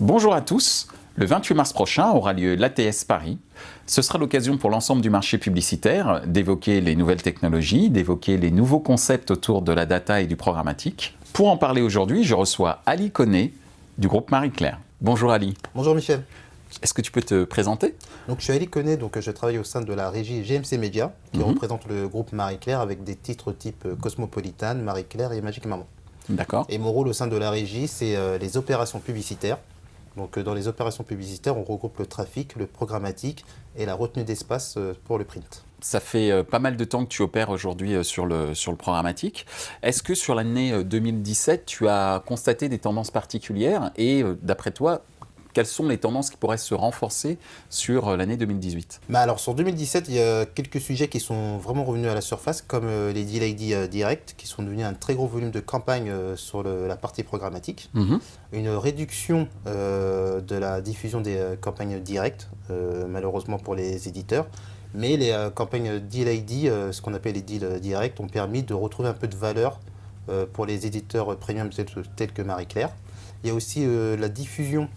Bonjour à tous. Le 28 mars prochain aura lieu l'ATS Paris. Ce sera l'occasion pour l'ensemble du marché publicitaire d'évoquer les nouvelles technologies, d'évoquer les nouveaux concepts autour de la data et du programmatique. Pour en parler aujourd'hui, je reçois Ali Koné du groupe Marie-Claire. Bonjour Ali. Bonjour Michel. Est-ce que tu peux te présenter? Donc, je suis Ali Koné, je travaille au sein de la régie GMC Media, qui représente le groupe Marie-Claire avec des titres type Cosmopolitan, Marie-Claire et Magic Maman. D'accord. Et mon rôle au sein de la régie, c'est les opérations publicitaires. Donc, dans les opérations publicitaires, on regroupe le trafic, le programmatique et la retenue d'espace pour le print. Ça fait pas mal de temps que tu opères aujourd'hui sur le programmatique. Est-ce que sur l'année 2017, tu as constaté des tendances particulières et d'après toi, quelles sont les tendances qui pourraient se renforcer sur l'année 2018? Alors sur 2017, il y a quelques sujets qui sont vraiment revenus à la surface, comme les Deal ID Direct, qui sont devenus un très gros volume de campagne sur la partie programmatique. Une réduction de la diffusion des campagnes directes, malheureusement pour les éditeurs. Mais les campagnes Deal ID, ce qu'on appelle les deals directs, ont permis de retrouver un peu de valeur pour les éditeurs premium tels que Marie-Claire. Il y a aussi la diffusion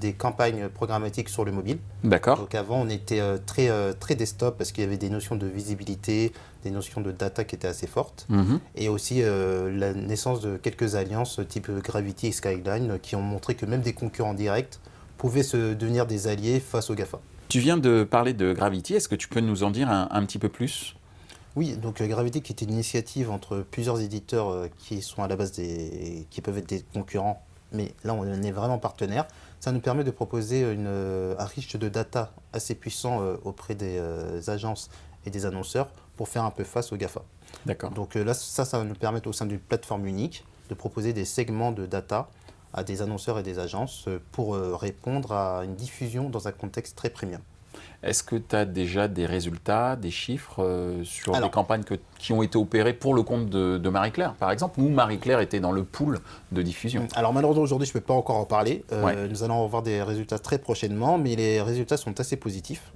des campagnes programmatiques sur le mobile. D'accord. Donc avant, on était très desktop parce qu'il y avait des notions de visibilité, des notions de data qui étaient assez fortes. Et aussi la naissance de quelques alliances type Gravity et Skyline qui ont montré que même des concurrents directs pouvaient se devenir des alliés face aux GAFA. Tu viens de parler de Gravity, est-ce que tu peux nous en dire un petit peu plus? Oui, donc Gravity qui est une initiative entre plusieurs éditeurs qui sont à la base qui peuvent être des concurrents, mais là on est vraiment partenaire. Ça nous permet de proposer un riche de data assez puissant auprès des agences et des annonceurs pour faire un peu face aux GAFA. D'accord. Donc là, ça va nous permettre au sein d'une plateforme unique de proposer des segments de data à des annonceurs et des agences pour répondre à une diffusion dans un contexte très premium. Est-ce que tu as déjà des résultats, des chiffres sur des campagnes qui ont été opérées pour le compte de Marie-Claire, par exemple, où Marie-Claire était dans le pool de diffusion? Alors malheureusement, aujourd'hui, je ne peux pas encore en parler. Nous allons avoir des résultats très prochainement, mais les résultats sont assez positifs.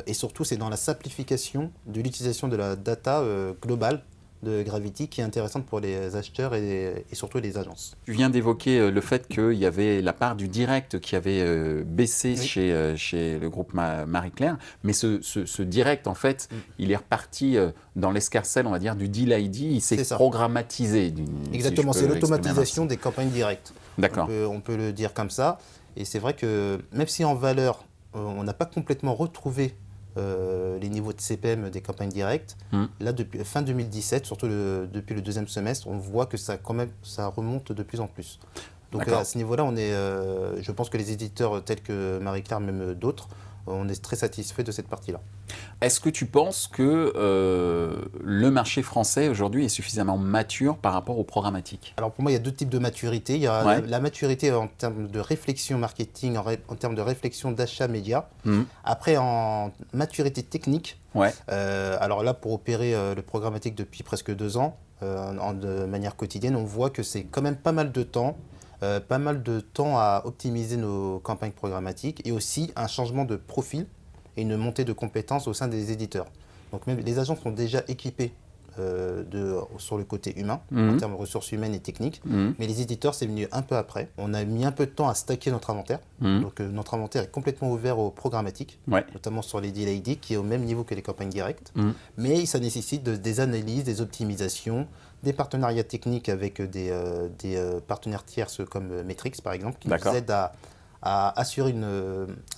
Et surtout, c'est dans la simplification de l'utilisation de la data globale de Gravity qui est intéressante pour les acheteurs et surtout les agences. Tu viens d'évoquer le fait qu'il y avait la part du direct qui avait baissé chez le groupe Marie-Claire, mais ce direct, en fait, il est reparti dans l'escarcelle, on va dire, du Deal ID, il s'est programmatisé. Exactement, c'est l'automatisation des campagnes directes. D'accord. On peut le dire comme ça, et c'est vrai que même si en valeur, on n'a pas complètement retrouvé les niveaux de CPM des campagnes directes. Là, depuis fin 2017, surtout depuis le deuxième semestre, on voit que ça remonte de plus en plus. Donc à ce niveau-là, je pense que les éditeurs tels que Marie-Claire, même d'autres, on est très satisfait de cette partie-là. Est-ce que tu penses que le marché français aujourd'hui est suffisamment mature par rapport au programmatique? Alors pour moi, il y a deux types de maturité. Il y a la maturité en termes de réflexion marketing, en termes de réflexion d'achat média. Après, en maturité technique, alors là, pour opérer le programmatique depuis presque 2 ans, de manière quotidienne, on voit que c'est quand même pas mal de temps. À optimiser nos campagnes programmatiques et aussi un changement de profil et une montée de compétences au sein des éditeurs. Donc même les agences sont déjà équipées sur le côté humain, en termes de ressources humaines et techniques, mais les éditeurs, c'est venu un peu après. On a mis un peu de temps à stacker notre inventaire, donc notre inventaire est complètement ouvert au programmatique, notamment sur les Deal ID, qui est au même niveau que les campagnes directes, mais ça nécessite des analyses, des optimisations, des partenariats techniques avec des partenaires tierces comme Metrix par exemple, qui nous aident à assurer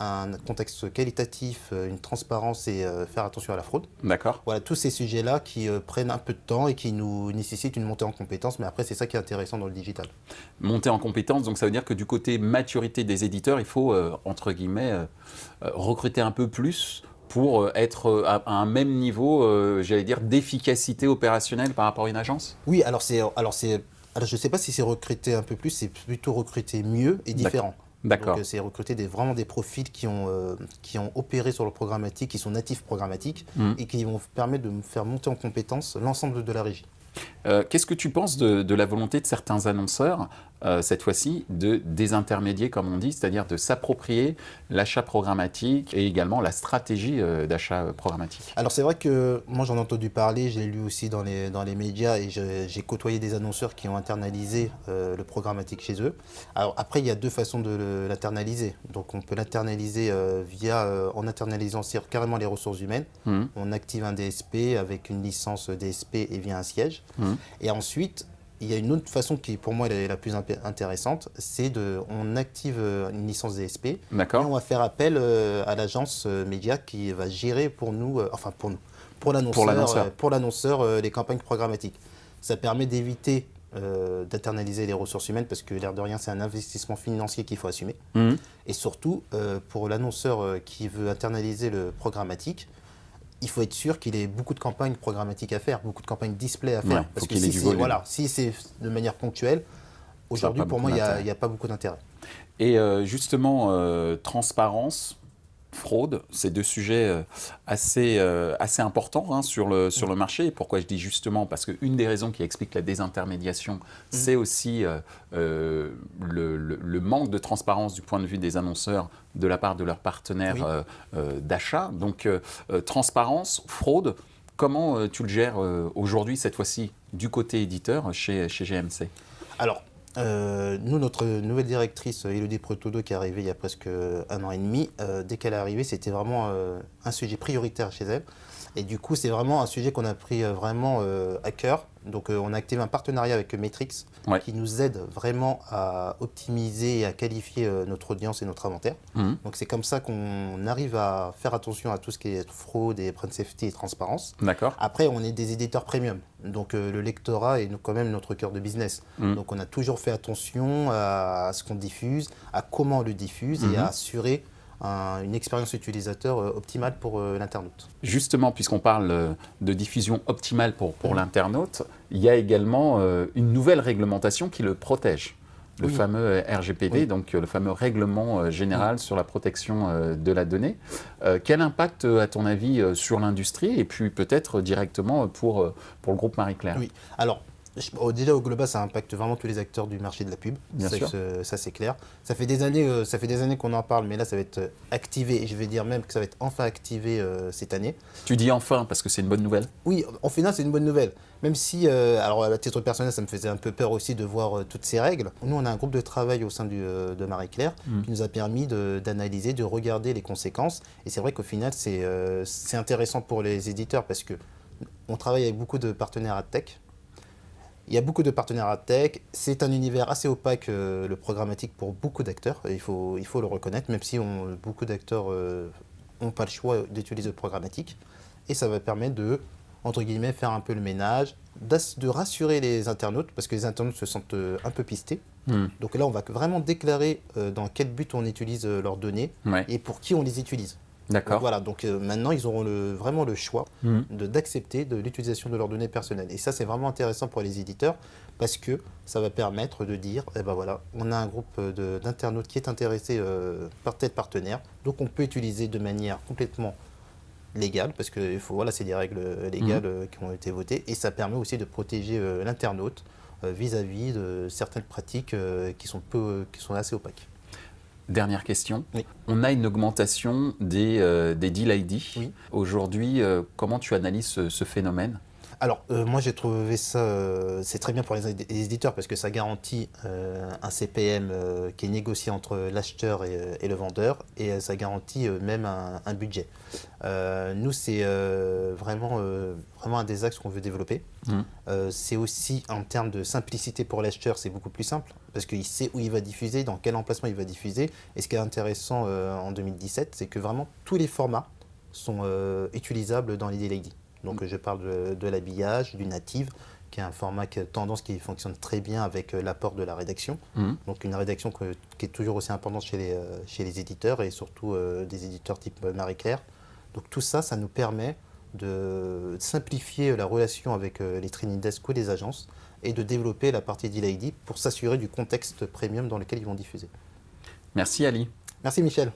un contexte qualitatif, une transparence et faire attention à la fraude. D'accord. Voilà, tous ces sujets-là qui prennent un peu de temps et qui nous nécessitent une montée en compétences, mais après c'est ça qui est intéressant dans le digital. Montée en compétences, donc ça veut dire que du côté maturité des éditeurs, il faut, entre guillemets, recruter un peu plus pour être à un même niveau, j'allais dire, d'efficacité opérationnelle par rapport à une agence? Oui, alors je ne sais pas si c'est recruter un peu plus, c'est plutôt recruter mieux et différent. D'accord. Donc c'est recruter vraiment des profils qui ont opéré sur le programmatique, qui sont natifs programmatiques et qui vont permettre de faire monter en compétence l'ensemble de la régie. Qu'est-ce que tu penses de la volonté de certains annonceurs, cette fois-ci, de désintermédier, comme on dit, c'est-à-dire de s'approprier l'achat programmatique et également la stratégie d'achat programmatique? Alors c'est vrai que moi j'en ai entendu parler, je l'ai lu aussi dans les médias et j'ai côtoyé des annonceurs qui ont internalisé le programmatique chez eux. Alors après il y a deux façons de l'internaliser. Donc on peut l'internaliser en internalisant carrément les ressources humaines. On active un DSP avec une licence DSP et via un siège. Et ensuite, il y a une autre façon qui, pour moi, est la plus intéressante, c'est on active une licence DSP et on va faire appel à l'agence média qui va gérer pour nous, pour l'annonceur, les campagnes programmatiques. Ça permet d'éviter d'internaliser les ressources humaines parce que l'air de rien, c'est un investissement financier qu'il faut assumer. Et surtout, pour l'annonceur qui veut internaliser le programmatique, il faut être sûr qu'il ait beaucoup de campagnes programmatiques à faire, beaucoup de campagnes display à faire. Ouais, parce que si c'est de manière ponctuelle, aujourd'hui, pour moi, il n'y a pas beaucoup d'intérêt. Et justement, transparence, fraude, c'est deux sujets assez importants sur le marché. Et pourquoi je dis justement? Parce qu'une des raisons qui explique la désintermédiation, c'est aussi le manque de transparence du point de vue des annonceurs de la part de leurs partenaires d'achat. Donc, transparence, fraude, comment tu le gères aujourd'hui, cette fois-ci, du côté éditeur chez GMC? Alors, nous, notre nouvelle directrice, Élodie Pretodo, qui est arrivée il y a presque 1 an et demi, dès qu'elle est arrivée, c'était vraiment un sujet prioritaire chez elle. Et du coup, c'est vraiment un sujet qu'on a pris vraiment à cœur. Donc, on a activé un partenariat avec Metrix qui nous aide vraiment à optimiser et à qualifier notre audience et notre inventaire. Donc, c'est comme ça qu'on arrive à faire attention à tout ce qui est fraude et brand safety et transparence. Après, on est des éditeurs premium. Donc, le lectorat est quand même notre cœur de business. Donc, on a toujours fait attention à ce qu'on diffuse, à comment on le diffuse et à assurer une expérience utilisateur optimale pour l'internaute. Justement, puisqu'on parle de diffusion optimale pour l'internaute, il y a également une nouvelle réglementation qui le protège. Le fameux RGPD, donc le fameux règlement général sur la protection de la donnée. Quel impact, à ton avis, sur l'industrie et puis peut-être directement pour le groupe Marie-Claire? Oui, alors déjà au global, ça impacte vraiment tous les acteurs du marché de la pub. Bien sûr. Ça c'est clair. Ça fait des années qu'on en parle, mais là ça va être activé et je vais dire même que ça va être enfin activé cette année. Tu dis enfin parce que c'est une bonne nouvelle? Oui, en final c'est une bonne nouvelle. Même si, alors à titre personnel, ça me faisait un peu peur aussi de voir toutes ces règles. Nous, on a un groupe de travail au sein de Marie-Claire qui nous a permis d'analyser, de regarder les conséquences. Et c'est vrai qu'au final, c'est intéressant pour les éditeurs parce qu'on travaille avec beaucoup de partenaires à tech. Il y a beaucoup de partenaires à tech. C'est un univers assez opaque, le programmatique, pour beaucoup d'acteurs. Il faut le reconnaître, même si beaucoup d'acteurs n'ont pas le choix d'utiliser le programmatique. Et ça va permettre de, entre guillemets, faire un peu le ménage, de rassurer les internautes, parce que les internautes se sentent un peu pistés. Donc là, on va vraiment déclarer dans quel but on utilise leurs données et pour qui on les utilise. D'accord. Voilà, donc maintenant, ils auront vraiment le choix d'accepter de l'utilisation de leurs données personnelles. Et ça, c'est vraiment intéressant pour les éditeurs parce que ça va permettre de dire, eh ben voilà, on a un groupe d'internautes qui est intéressé par tel partenaire, donc on peut utiliser de manière complètement légale, parce que voilà, c'est des règles légales qui ont été votées, et ça permet aussi de protéger l'internaute vis-à-vis de certaines pratiques qui sont assez opaques. Dernière question. Oui. On a une augmentation des deal ID. Oui. Aujourd'hui, comment tu analyses ce phénomène? Alors, moi, j'ai trouvé ça, c'est très bien pour les éditeurs parce que ça garantit un CPM qui est négocié entre l'acheteur et le vendeur et ça garantit même un budget. Nous, c'est vraiment un des axes qu'on veut développer. C'est aussi en termes de simplicité pour l'acheteur, c'est beaucoup plus simple parce qu'il sait où il va diffuser, dans quel emplacement il va diffuser. Et ce qui est intéressant en 2017, c'est que vraiment tous les formats sont utilisables dans les deal ID. Donc je parle de l'habillage, du native, qui est un format tendance qui fonctionne très bien avec l'apport de la rédaction. Donc une rédaction qui est toujours aussi importante chez les éditeurs et surtout des éditeurs type Marie-Claire. Donc tout ça, ça nous permet de simplifier la relation avec les training desks ou les agences et de développer la partie Deal ID pour s'assurer du contexte premium dans lequel ils vont diffuser. Merci Ali. Merci Michel.